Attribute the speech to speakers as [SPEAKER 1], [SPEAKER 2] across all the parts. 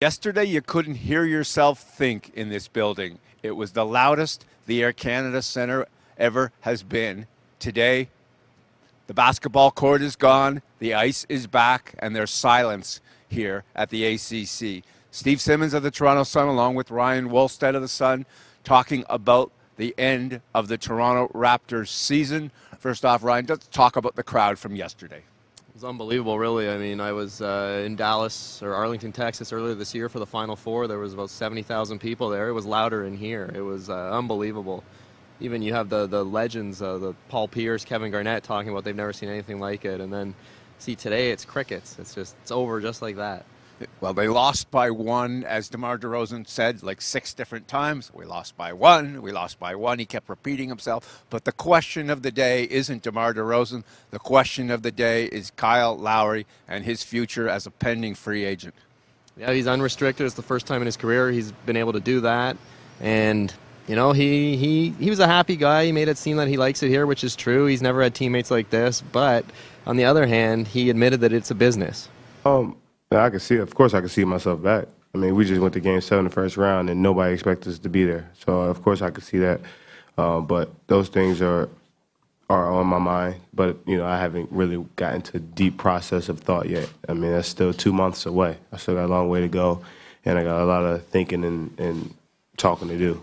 [SPEAKER 1] Yesterday, you couldn't hear yourself think in this building. It was the loudest the Air Canada Centre ever has been. Today, the basketball court is gone, the ice is back, and there's silence here at the ACC. Steve Simmons of the Toronto Sun, along with Ryan Wolstead of the Sun, talking about the end of the Toronto Raptors season. First off, Ryan, let's talk about the crowd from yesterday.
[SPEAKER 2] It was unbelievable, really. I mean, I was in Dallas or Arlington, Texas earlier this year for the Final Four. There was about 70,000 people there. It was louder in here. It was unbelievable. Even you have the legends, the Paul Pierce, Kevin Garnett talking about they've never seen anything like it. And then see today, it's crickets. It's over just like that.
[SPEAKER 1] Well, they lost by one, as DeMar DeRozan said, like 6 different times. We lost by one. We lost by one. He kept repeating himself. But the question of the day isn't DeMar DeRozan. The question of the day is Kyle Lowry and his future as a pending free agent.
[SPEAKER 2] Yeah, he's unrestricted. It's the first time in his career he's been able to do that. And, you know, he was a happy guy. He made it seem that he likes it here, which is true. He's never had teammates like this. But on the other hand, he admitted that it's a business.
[SPEAKER 3] Yeah, I can see it. Of course, I can see myself back. I mean, we just went to Game 7 the first round, and nobody expected us to be there. So, of course, I could see that. But those things are on my mind. But, you know, I haven't really gotten to deep process of thought yet. I mean, that's still 2 months away. I still got a long way to go, and I got a lot of thinking and talking to do.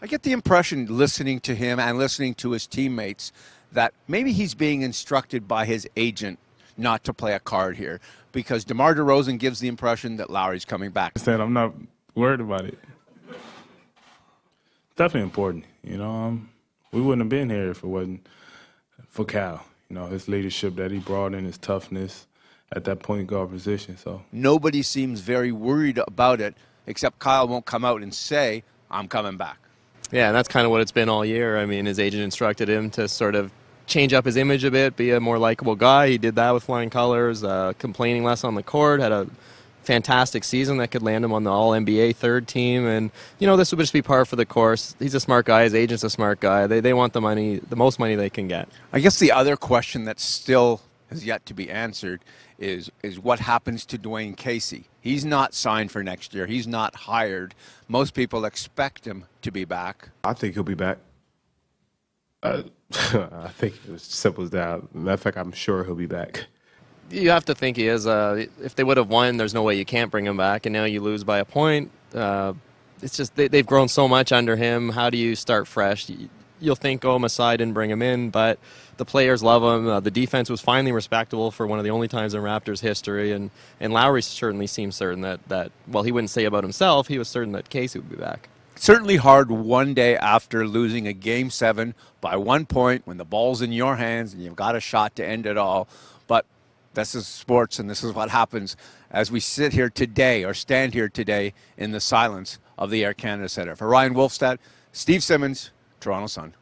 [SPEAKER 1] I get the impression, listening to him and listening to his teammates, that maybe he's being instructed by his agent not to play a card here, because DeMar DeRozan gives the impression that Lowry's coming back.
[SPEAKER 4] I'm not worried about it. Definitely important, you know. We wouldn't have been here if it wasn't for Cal. You know, his leadership that he brought in, his toughness at that point guard position. So
[SPEAKER 1] nobody seems very worried about it, except Kyle won't come out and say, "I'm coming back."
[SPEAKER 2] Yeah, and that's kind of what it's been all year. I mean, his agent instructed him to sort of change up his image a bit, be a more likable guy. He did that with flying colors, complaining less on the court, had a fantastic season that could land him on the All-NBA third team. And, you know, this would just be par for the course. He's a smart guy. His agent's a smart guy. They want the money, the most money they can get.
[SPEAKER 1] I guess the other question that still has yet to be answered is what happens to Dwayne Casey. He's not signed for next year. He's not hired. Most people expect him to be back.
[SPEAKER 3] I think he'll be back. I think it was as simple as that. Matter of fact, I'm sure he'll be back.
[SPEAKER 2] You have to think he is. If they would have won, there's no way you can't bring him back. And now you lose by a point. It's just they've grown so much under him. How do you start fresh? You'll think, oh, Masai didn't bring him in, but the players love him. The defense was finally respectable for one of the only times in Raptors history. And Lowry certainly seemed certain that, well, he wouldn't say about himself. He was certain that Casey would be back.
[SPEAKER 1] Certainly hard one day after losing a Game 7 by 1 point when the ball's in your hands and you've got a shot to end it all. But this is sports, and this is what happens as we sit here today or stand here today in the silence of the Air Canada Centre. For Ryan Wolfstad, Steve Simmons, Toronto Sun.